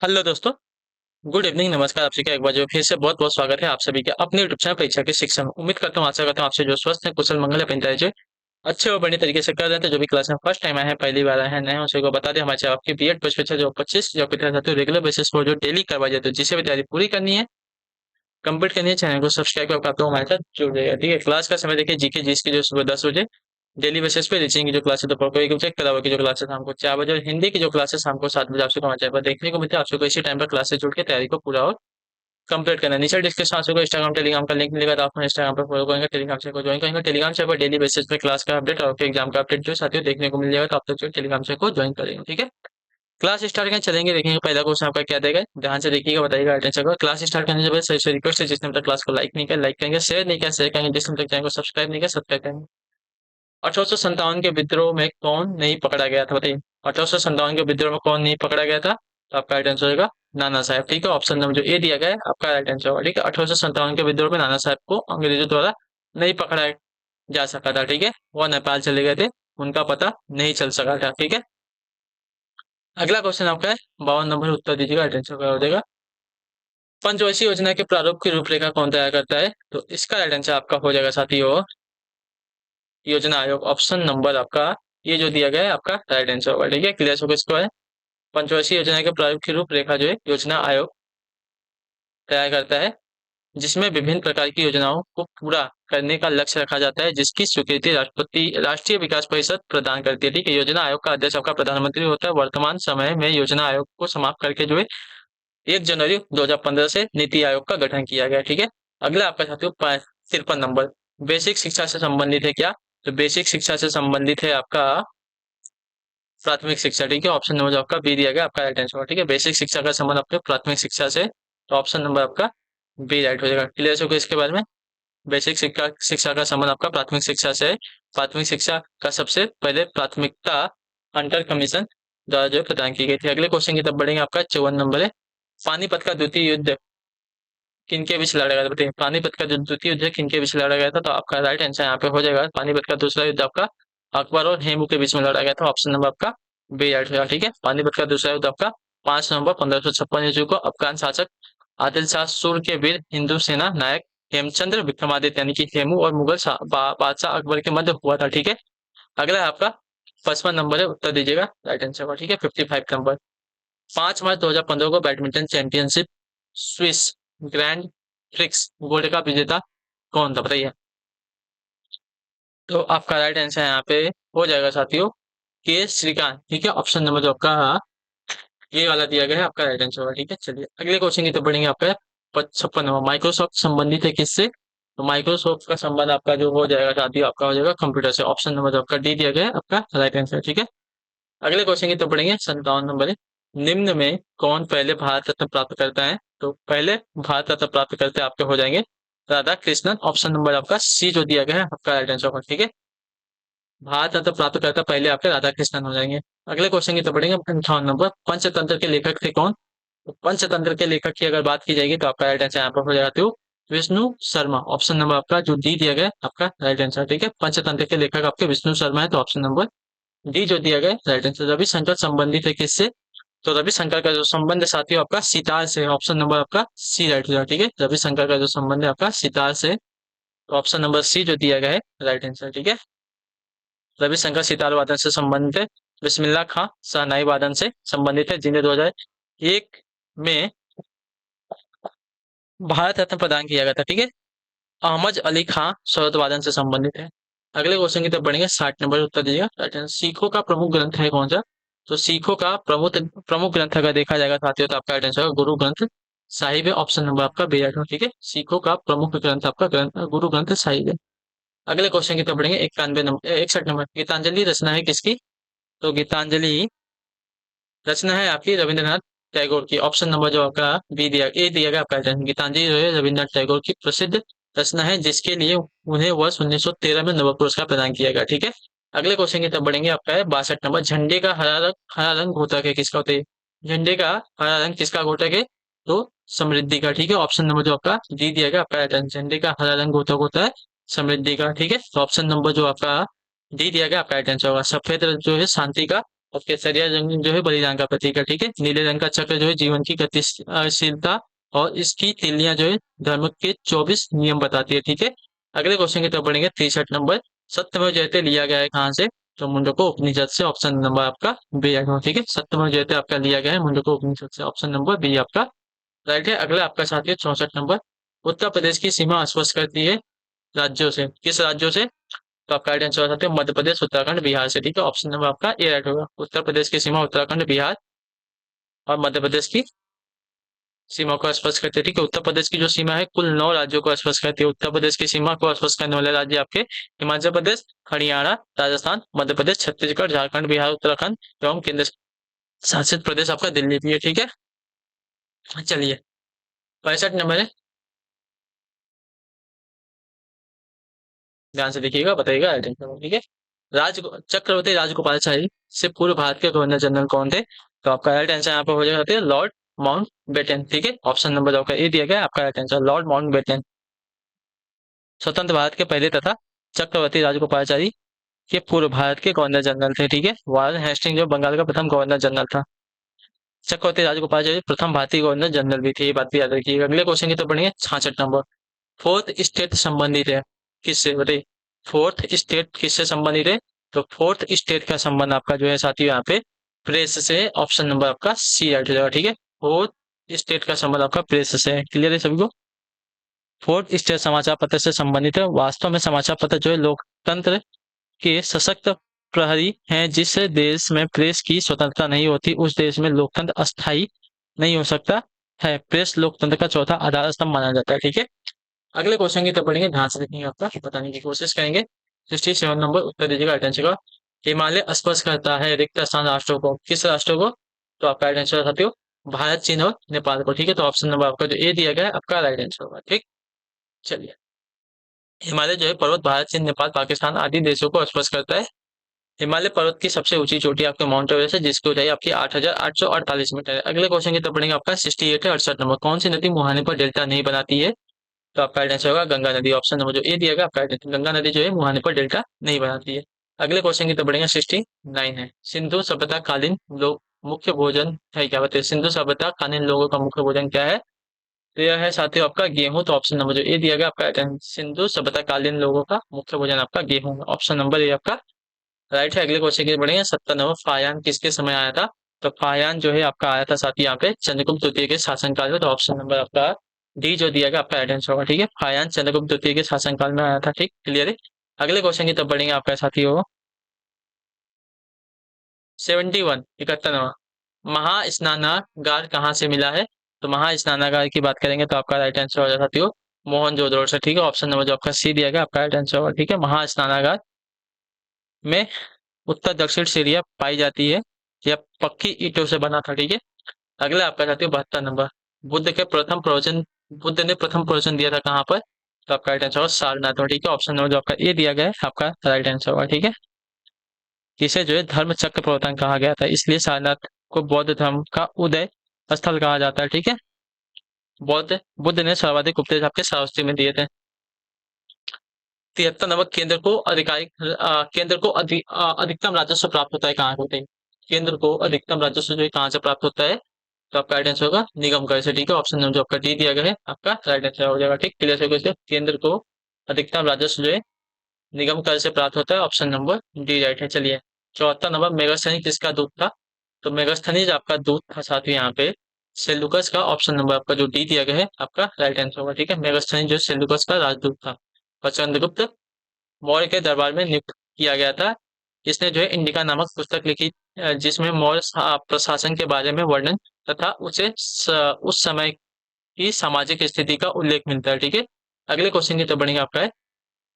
Hello दोस्तों। Good evening, नमस्कार। आप सभी का एक बार जो फिर से बहुत बहुत स्वागत है आप सभी के अपने यूट्यूब चैनल परीक्षा की शिक्षा में। उम्मीद करता हूँ, आशा करता हूँ आपसे जो स्वस्थ है, कुशल मंगल अपनी तरह से अच्छे और बढ़िया तरीके से कर रहे हैं। तो जो भी क्लास में फर्स्ट टाइम आए हैं, पहली बार आए हैं, नए हैं, उसी को बता दें हमारे चैनल आपकी बीएड परीक्षा जो 25 जो विद्यार्थी रेगुलर बेसिस पर जो डेली करवाई जाती है, जिसे भी तैयारी पूरी करनी है, कंप्लीट करनी है, चैनल को सब्सक्राइब करके आप लोग हमारे साथ जुड़ जाइए। ठीक है, क्लास का समय देखिए जीके जीएस की जो सुबह 10 बजे डेली बेसिस पे, रीजनिंग की जो क्लासेस दोपहर को 1 बजे, कला की जो क्लासेस हमको 4 बजे, और हिंदी की जो क्लासेस हमको 7 बजे आपसे हमारे चैनल पर देखने को मिलती है। आप सबको इसी टाइम पर क्लासेस जुड़ के तैयारी को पूरा और कंप्लीट करना है। नीचे डिस्क्रिप्शन आपको इंस्टाग्राम टेलीग्राम का लिंक मिलेगा, तो आप इंस्टाग्राम पर फॉलो करेंगे, टेलीग्राम चैनल को ज्वाइन करेंगे। टेलीग्राम चैनल पर डेली बेसिस पे क्लास का अपडेट और आपके एग्जाम का अपडेट जो साथियों देखने को मिल जाएगा, तो आप लोग जो टेलीग्राम चैनल को ज्वाइन करेंगे। ठीक है, क्लास स्टार्ट करें, चलेंगे, देखेंगे पहला क्वेश्चन आपका क्या देगा, ध्यान से देखिएगा, बताइएगा अटेंशन को। क्लास स्टार्ट करने से पहले सही से रिक्वेस्ट है, जिसने अब तक क्लास को लाइक नहीं किया लाइक करेंगे, शेयर नहीं किया शेयर करेंगे, जिसने अब तक चैनल को सब्सक्राइब नहीं किया सब्सक्राइब करेंगे। 1857 के विद्रोह में कौन नहीं पकड़ा गया था, बताइए। 1857 के विद्रोह में कौन नहीं पकड़ा गया था, तो आपका राइट आंसर होगा नाना साहब। ठीक है, ऑप्शन नंबर जो ए दिया गया है आपका राइट आंसर होगा। ठीक है, 1857 के विद्रोह में नाना साहब को अंग्रेजों द्वारा नहीं पकड़ा जा सका था। ठीक है, वो नेपाल चले गए थे, उनका पता नहीं चल सका था। ठीक है, अगला क्वेश्चन आपका है 52 नंबर, उत्तर दीजिएगा, राइट आंसर क्या हो जाएगा। पंचवर्षीय योजना के प्रारूप की रूपरेखा कौन तैयार करता है, तो इसका राइट आंसर आपका हो जाएगा साथियों योजना आयोग। ऑप्शन नंबर आपका ये जो दिया गया है आपका राइट आंसर होगा। ठीक है, क्लियर हो किसको है। पंचवर्षीय योजना के प्रारूप की रूपरेखा जो है योजना आयोग तैयार करता है, जिसमें विभिन्न प्रकार की योजनाओं को पूरा करने का लक्ष्य रखा जाता है, जिसकी स्वीकृति राष्ट्रपति राष्ट्रीय विकास परिषद प्रदान करती है। ठीक है, योजना आयोग का अध्यक्ष आपका प्रधानमंत्री होता है। वर्तमान समय में योजना आयोग को समाप्त करके जो है 1 जनवरी 2015 से नीति आयोग का गठन किया गया। ठीक है, अगला आपका साथियों 53 नंबर, बेसिक शिक्षा से संबंधित है क्या, तो बेसिक शिक्षा से संबंधित है आपका प्राथमिक शिक्षा। ठीक है, ऑप्शन नंबर जो आपका बी दिया गया आपका राइट आंसर होगा। ठीक है, बेसिक शिक्षा का संबंध आपके प्राथमिक शिक्षा से, तो ऑप्शन नंबर आपका बी राइट हो जाएगा। क्लियर हो गया इसके बारे में। बेसिक शिक्षा शिक्षा का संबंध आपका प्राथमिक शिक्षा से है। प्राथमिक शिक्षा का सबसे पहले प्राथमिकता अंडर कमीशन द्वारा जो है प्रदान की गई थी। अगले क्वेश्चन की तरफ बढ़ेंगे, आपका 54 नंबर है, पानीपत का द्वितीय युद्ध किनके बीच लड़ा गया था, बताइए। पानीपत का जो द्वितीय युद्ध है किनके बीच लड़ा गया था, तो आपका राइट आंसर यहाँ पे हो जाएगा पानीपत का दूसरा युद्ध आपका अकबर और हेमू के बीच में लड़ा गया था। ऑप्शन नंबर आपका बी राइट हो जाएगा। ठीक है, पानीपत का दूसरा युद्ध आपका 5 नवंबर 1556 ईस्वी को अफगान शासक आदिल शाह सुर के वीर हिंदू सेना नायक हेमचंद्र विक्रमादित्य यानी कि हेमू और मुगल बादशाह अकबर के मध्य हुआ था। ठीक है, अगला है आपका 55 नंबर है, उत्तर दीजिएगा राइट आंसर का। ठीक है, 55 नंबर, 5 मार्च 2015 को badminton championship Swiss grand prix gold का विजेता कौन था, बताइए। तो आपका राइट आंसर यहाँ पे हो जाएगा साथियों के श्रीकांत। ठीक है, ऑप्शन नंबर जो आपका ये वाला दिया गया है आपका राइट आंसर होगा। ठीक है, चलिए अगले क्वेश्चन की तो बढ़ेंगे। आपका 56 नंबर, माइक्रोसॉफ्ट संबंधित है किससे, तो माइक्रोसॉफ्ट का संबंध आपका जो हो जाएगा साथियों आपका हो जाएगा कंप्यूटर से। ऑप्शन नंबर जो आपका डी दिया गया है आपका राइट आंसर। ठीक है, अगले क्वेश्चन की तो पढ़ेंगे 57 नंबर है, निम्न में कौन पहले भारत रत्न प्राप्त करता है, तो पहले भारत रत्न प्राप्त करते आपके हो जाएंगे राधा कृष्णन। ऑप्शन नंबर आपका सी जो दिया गया है आपका राइट आंसर होगा। ठीक है, भारत रत्न प्राप्त करता पहले आपके राधा कृष्णन हो जाएंगे। अगले क्वेश्चन की तो पढ़ेंगे 58 नंबर, पंचतंत्र के लेखक थे कौन, तो पंचतंत्र के लेखक की अगर बात की जाएगी तो आपका राइट आंसर यहाँ पर हो जाएगा तो विष्णु शर्मा। ऑप्शन नंबर आपका जो डी दिया गया है आपका राइट आंसर। ठीक है, पंचतंत्र के लेखक आपके विष्णु शर्मा है, तो ऑप्शन नंबर डी जो दिया गया राइट आंसर। रविशंकर संबंधित है किससे, तो रविशंकर का जो संबंध है साथियों आपका सितार से। ऑप्शन नंबर आपका सी राइट हो जाएगा। ठीक है, रविशंकर का जो संबंध है आपका सितार से, तो ऑप्शन नंबर सी जो दिया गया है राइट आंसर। ठीक है, रविशंकर सितार वादन से संबंधित है। बिस्मिल्लाह खां शहनाई वादन से संबंधित है, जिन्हें 2001 में भारत रत्न प्रदान किया गया था। ठीक है, अहमद अली खां शरद वादन से संबंधित है। अगले क्वेश्चन की तरफ बढ़ेंगे, 60 नंबर उत्तर दीजिएगा राइट आंसर। सिखों का प्रमुख ग्रंथ है कौन सा, तो सिखों का प्रमुख प्रमुख ग्रंथ अगर देखा जाएगा साथियों तो आपका राइट आंसर होगा गुरु ग्रंथ साहिब है। ऑप्शन नंबर आपका बी राइट होगा। ठीक है, सिखों का प्रमुख ग्रंथ आपका ग्रंथ गुरु ग्रंथ साहिब है। अगले क्वेश्चन की तरफ बढ़ेंगे 91 नंबर 61 नंबर, गीतांजलि रचना है किसकी, तो गीतांजलि रचना है आपकी रविंद्रनाथ टैगोर की। ऑप्शन नंबर जो आपका बी दिया ए दिया गया आपका राइट। गीतांजलि जो है रविंद्रनाथ टैगोर की प्रसिद्ध रचना है, जिसके लिए उन्हें वर्ष 1913 में नोबेल पुरस्कार प्रदान किया गया। ठीक है, अगले क्वेश्चन की तरफ बढ़ेंगे, आपका है 62 नंबर, झंडे का हरा रंग घोतक है किसका होता है, झंडे का हरा रंग किसका घोतक है, तो समृद्धि का। ठीक है, ऑप्शन नंबर जो आपका डी दिया गया आपका राइट आंसर, झंडे का हरा रंग घोतक होता है समृद्धि का। ठीक है, तो ऑप्शन नंबर जो आपका डी दिया गया आपका राइट आंसर होगा। सफेद रंग जो है शांति का और केसरिया रंग जो है बलिदान का प्रतीक है। ठीक है, नीले रंग का चक्र जो है जीवन की गतिशीलता और इसकी तीलियां जो है धर्म के 24 नियम बताती है। ठीक है, अगले क्वेश्चन की तरफ बढ़ेंगे। 63 नंबर, सत्यमेव जयते लिया गया है कहाँ से? तो मुंडको उपनिषद से। ऑप्शन नंबर आपका बी आएगा। ठीक है, सत्यमेव जयते आपका लिया गया है मुंडको उपनिषद से। ऑप्शन नंबर बी आपका राइट है। अगला आपका साथी है 64 नंबर, उत्तर प्रदेश की सीमा स्पष्ट करती है राज्यों से, किस राज्यों से? तो आपका राइट आंसर हो सकते हैं मध्य प्रदेश, उत्तराखंड, बिहार से। ठीक है, ऑप्शन नंबर आपका ए राइट होगा। उत्तर प्रदेश की सीमा उत्तराखंड, बिहार और मध्य प्रदेश की सीमा को स्पष्ट करती है। ठीक है, उत्तर प्रदेश की जो सीमा है कुल 9 राज्यों को स्पष्ट करती है। उत्तर प्रदेश की सीमा को स्पष्ट करने वाले राज्य आपके हिमाचल प्रदेश, हरियाणा, राजस्थान, मध्य प्रदेश, छत्तीसगढ़, झारखंड, बिहार, उत्तराखंड एवं केंद्र शासित प्रदेश आपका दिल्ली भी है। ठीक है, चलिए 65 नंबर है, ध्यान से देखिएगा, बताइएगा राइट आंसर। ठीक है, राज चक्रवर्ती राजगोपालाचारी से पूर्व भारत के गवर्नर जनरल कौन थे? तो आपका राइट आंसर यहाँ पे हो जाता है लॉर्ड माउंट बेटन। ठीक है, ऑप्शन नंबर आपका ए दिया गया है, आपका right answer Lord Mountbatten स्वतंत्र भारत के पहले तथा चक्रवर्ती राजगोपालाचारी के पूर्व भारत के गवर्नर जनरल थे। ठीक है, वारन हेस्टिंग जो बंगाल का प्रथम गवर्नर जनरल था। चक्रवर्ती राजगोपालाचारी प्रथम भारतीय गवर्नर जनरल भी थे, ये बात भी याद रखिएगा। अगले क्वेश्चन की तो बढ़िए 66 नंबर, फोर्थ स्टेट संबंधित है किससे? बताइए, फोर्थ स्टेट किससे संबंधित है? तो फोर्थ स्टेट का संबंध आपका जो है साथियों यहाँ पे प्रेस से। ऑप्शन नंबर आपका सी राइट हो जाएगा। ठीक है, फोर्थ स्टेट का संबंध आपका प्रेस से है। क्लियर है सभी को? फोर्थ स्टेट समाचार पत्र से संबंधित है। वास्तव में समाचार पत्र जो है लोकतंत्र के सशक्त प्रहरी हैं। जिस देश में प्रेस की स्वतंत्रता नहीं होती उस देश में लोकतंत्र अस्थायी नहीं हो सकता है। प्रेस लोकतंत्र का चौथा आधार स्तंभ माना जाता है। ठीक है, अगले क्वेश्चन की तरफ बढ़ेंगे, ध्यान से देखेंगे, आपका बताने की कोशिश करेंगे। 67 नंबर, उत्तर दीजिएगा राइट आंसर का। हिमालय स्पर्श करता है रिक्त स्थान राष्ट्रों को, किस राष्ट्रों को? तो आपका राइट आंसर साथियों भारत, चीन और नेपाल को। ठीक है, तो ऑप्शन नंबर आपका जो ए दिया गया है आपका राइट आंसर होगा। ठीक, चलिए, हिमालय जो है पर्वत भारत, चीन, नेपाल, पाकिस्तान आदि देशों को स्पर्श करता है। हिमालय पर्वत की सबसे ऊंची चोटी आपके माउंट एवरेस्ट है, जिसकी ऊंचाई आपकी 8,848 मीटर है। अगले क्वेश्चन की तरफ बढ़ेंगे, आपका 68 है 68 नंबर, कौन सी नदी मुहाने पर डेल्टा नहीं बनाती है? तो आपका राइट आंसर होगा गंगा नदी। ऑप्शन नंबर जो ए दिया गया आपका राइट, गंगा नदी जो है मुहाने पर डेल्टा नहीं बनाती है। अगले क्वेश्चन की तरफ बढ़ेंगे, 69 है, सिंधु सभ्यता कालीन लोग मुख्य भोजन है क्या? बताइए, सिंधु सभ्यता कालीन लोगों का मुख्य भोजन क्या है? तो यह है साथियों आपका गेहूं। तो ऑप्शन नंबर जो ए दिया गया आपका राइट है, सिंधु सभ्यता कालीन लोगों का मुख्य भोजन आपका गेहूं। ऑप्शन नंबर ए आपका राइट है। अगले क्वेश्चन की तरफ बढ़ेंगे, 70 नंबर, फायान किसके समय आया था? तो फायान जो है आपका आया था साथी यहाँ पे चंद्रगुप्त द्वितीय के शासनकाल में। तो ऑप्शन नंबर आपका डी जो दिया गया आपका राइट आंसर होगा। ठीक है, फायान चंद्रगुप्त द्वितीय के शासनकाल में आया था। ठीक, क्लियर है। अगले क्वेश्चन की तरफ बढ़ेंगे, आपका साथी हो 71 71 नंबर, महास्नानागार कहाँ से मिला है? तो महास्नानागार की बात करेंगे तो आपका राइट आंसर हो जाएगा साथियों मोहनजोदड़ो से। ठीक है, ऑप्शन नंबर जो आपका सी दिया गया आपका राइट आंसर होगा। ठीक है, महास्नानागार में उत्तर दक्षिण सीरिया पाई जाती है। यह पक्की ईंटों से बना था। ठीक है, अगला आपका साथियों 72 नंबर, बुद्ध ने प्रथम प्रवचन दिया था कहाँ पर? तो आपका राइट आंसर होगा सारनाथ में। ठीक है, ऑप्शन नंबर जो आपका ए दिया गया है आपका राइट आंसर होगा। ठीक है, इसे जो है धर्म चक्र प्रवर्तन कहा गया था, इसलिए सारनाथ को बौद्ध धर्म का उदय स्थल कहा जाता है। ठीक है, बुद्ध ने सर्वाधिक उपदेश आपके सारस्वती में दिए थे। 73 नंबर, केंद्र को अधिकतम राजस्व प्राप्त होता है कहाँ होते हैं? केंद्र को अधिकतम राजस्व जो है कहाँ से प्राप्त होता है? तो आपका राइट आंसर होगा निगम कर से। ठीक है, ऑप्शन नंबर जो आपका डी दिया गया है आपका राइट आंसर हो जाएगा। ठीक, क्लियर है। केंद्र को अधिकतम राजस्व जो है निगम कर से प्राप्त होता है। ऑप्शन नंबर डी राइट है। चलिए 74 नंबर, मेगास्थनीज किसका दूत था? तो मेगास्थनीज आपका दूत था साथ ही यहाँ पे सेल्यूकस का। ऑप्शन नंबर आपका जो डी दिया गया है आपका राइट आंसर होगा। ठीक है, मेगास्थनीज जो सेल्यूकस का राजदूत था और चंद्रगुप्त मौर्य के दरबार में नियुक्त किया गया था। इसने जो है इंडिका नामक पुस्तक लिखी, जिसमें मौर्य प्रशासन के बारे में वर्णन तथा उस समय की सामाजिक स्थिति का उल्लेख मिलता है। ठीक है, अगले क्वेश्चन की तरफ बढ़ेंगे, आपका है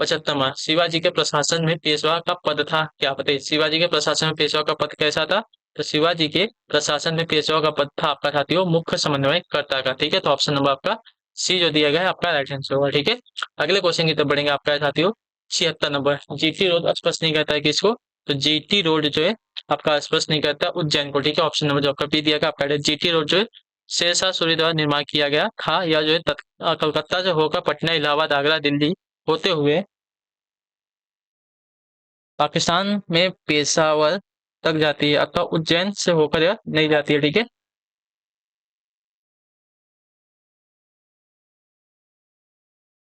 75वां, शिवाजी के प्रशासन में पेशवा का पद था क्या? बताइए, शिवाजी के प्रशासन में पेशवा का पद कैसा था? तो शिवाजी के प्रशासन में पेशवा का पद था आपका साथियों मुख्य समन्वयकर्ता का। ठीक है, तो ऑप्शन नंबर आपका सी जो दिया गया है आपका राइट आंसर होगा। ठीक है, अगले क्वेश्चन की तरफ बढ़ेंगे, आपका है साथियों 76 नंबर, जीटी रोड स्पष्ट नहीं करता है किसको? तो जीटी रोड जो है आपका स्पष्ट नहीं करता उज्जैन को। ठीक है, ऑप्शन नंबर जो आपका बी दिया गया आपका जीटी रोड जो है शेरशाह सूरी द्वारा निर्माण किया गया था, या जो है कलकत्ता से होकर पटना, इलाहाबाद, आगरा, दिल्ली होते हुए पाकिस्तान में पेशावर तक जाती है, अथवा उज्जैन से होकर यह नहीं जाती है। ठीक है,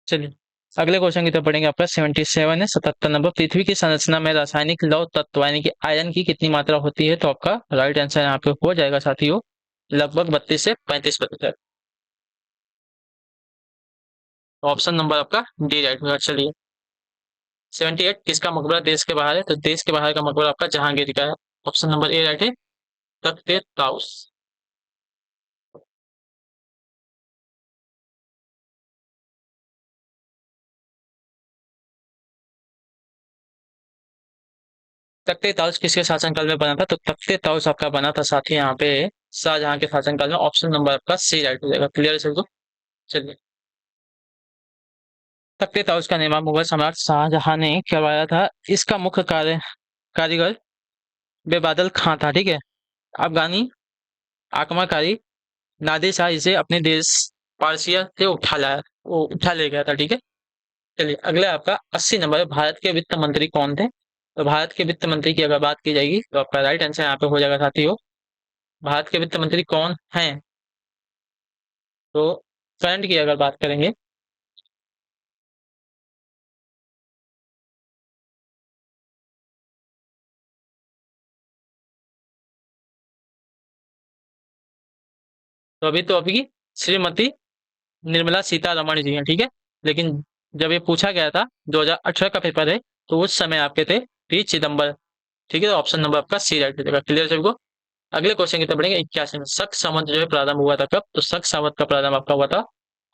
चलिए अगले क्वेश्चन की तरफ पढ़ेंगे। आपका 77 है, 77 नंबर। पृथ्वी की संरचना में रासायनिक लौह तत्व यानी कि आयरन की कितनी मात्रा होती है? तो आपका राइट आंसर यहाँ पे हो जाएगा साथियों, लगभग 32 से 35%। ऑप्शन नंबर आपका डी राइट होगा। चलिए 78 किसका मकबरा देश के बाहर है? तो देश के बाहर का मकबरा आपका जहांगीर का है। ऑप्शन नंबर ए राइट है, तख्ते ताउस। तख्ते ताउस किसके शासनकाल में बना था? तो तख्ते ताउस आपका बना था साथी यहाँ पे शाहजहां के शासनकाल में। ऑप्शन नंबर आपका सी राइट हो जाएगा। क्लियर है सबको? चलिए, तख्ते ताउस का निर्माण मुगल सम्राट शाहजहां ने करवाया था। इसका मुख्य कारीगर बेबादल खां था। ठीक है, अफगानी आक्रमणकारी नादिर शाह इसे अपने देश पारसिया से उठा ले गया था। ठीक है, चलिए अगला आपका 80 नंबर है। भारत के वित्त मंत्री कौन थे? तो भारत के वित्त मंत्री की अगर बात की जाएगी तो आपका राइट आंसर यहाँ पे हो जाएगा साथियों, भारत के वित्त मंत्री कौन हैं? तो करंट की अगर बात करेंगे तो अभी श्रीमती निर्मला सीतारमण जी हैं। ठीक है, लेकिन जब ये पूछा गया था 2018 का पेपर है, तो उस समय आपके थे पी चिदम्बर। ठीक है, तो ऑप्शन नंबर आपका सी राइट हो जाएगा। क्लियर सबको? अगले क्वेश्चन की तरफ बढ़ेंगे। 81 में शक संवत जो है प्रारंभ हुआ था कब? तो शक संवत का प्रारंभ आपका हुआ था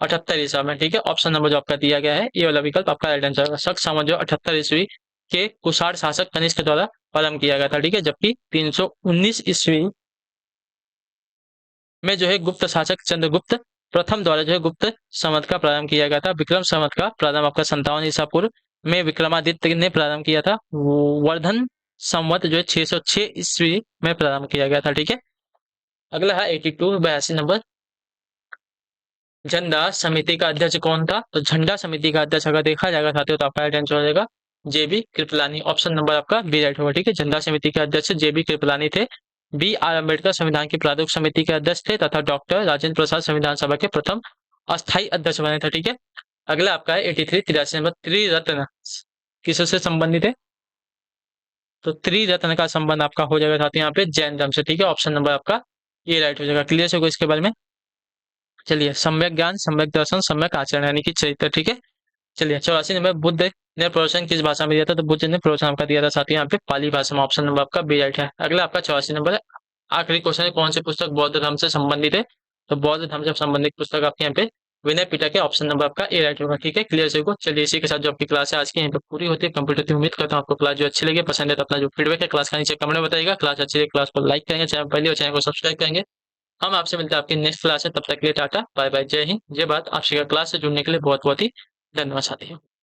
78 ईसा में। ठीक है, ऑप्शन नंबर जो आपका दिया गया है ये वाला विकल्प आपका राइट आंसर होगा। शक संवत जो 78 ईस्वी के कुषाण शासक कनिष्क द्वारा प्रारंभ किया गया था। ठीक है, जबकि 319 ईस्वी में जो है गुप्त शासक चंद्रगुप्त प्रथम द्वारा जो है गुप्त संवत का प्रारंभ किया गया था। विक्रम संवत का प्रारंभ आपका 57 ईसा पूर्व में विक्रमादित्य ने प्रारंभ किया था। वर्धन संवत जो है 606 ईस्वी में प्रारंभ किया गया था। ठीक है, अगला है 82 82 नंबर। झंडा समिति का अध्यक्ष कौन था? तो झंडा समिति का अध्यक्ष अगर देखा जाएगा साथियों तो आपका राइट आंसर हो जाएगा जेबी कृपलानी। ऑप्शन नंबर आपका बी राइट होगा। ठीक है, झंडा समिति के अध्यक्ष जेबी कृपलानी थे। बी आर अम्बेडकर संविधान की प्रारूप समिति के अध्यक्ष थे तथा डॉक्टर राजेंद्र प्रसाद संविधान सभा के प्रथम अस्थायी अध्यक्ष बने थे। ठीक है, अगला आपका है 83 83 नंबर। त्रिरत्न किससे संबंधित है? तो त्रिरत्न का संबंध आपका हो जाएगा साथ यहाँ पे जैन धर्म से। ठीक है, ऑप्शन नंबर आपका ये राइट हो जाएगा। क्लियर से इसके बारे में? चलिए, सम्यक ज्ञान, सम्यक दर्शन, सम्यक आचरण यानी कि चरित्र। ठीक है, चलिए 84 नंबर। बुद्ध ने प्रवचन किस भाषा में दिया था? तो बुद्ध ने प्रवचन आपका दिया था साथ ही यहाँ पे पाली भाषा में। ऑप्शन नंबर आपका बी राइट है। अगला आपका 84 नंबर है। आखिरी क्वेश्चन है, कौन सी पुस्तक बौद्ध धर्म से संबंधित है? तो बौद्ध धर्म से संबंधित पुस्तक आपके यहाँ पे विनय पिटक है। ऑप्शन नंबर आपका ए राइट होगा। ठीक है, क्लियर से को। चलिए इसी के साथ जो आपकी क्लास है आज की यहाँ पे पूरी होती है, कंप्लीट होती है। उम्मीद करता हूँ आपको क्लास जो अच्छी लगी, पसंद है तो अपना जो फीडबैक है क्लास का नीचे कमेंट में बताइएगा। क्लास अच्छी लगी क्लास को लाइक करेंगे, चैनल पहले और चैनल को सब्सक्राइब करेंगे। हम आपसे मिलते हैं आपकी नेक्स्ट क्लास है, तब तक के लिए टाटा बाय बाय, जय हिंद जय भारत। आपसे क्लास से जुड़ने के लिए बहुत बहुत ही धन्यवाद साथियों।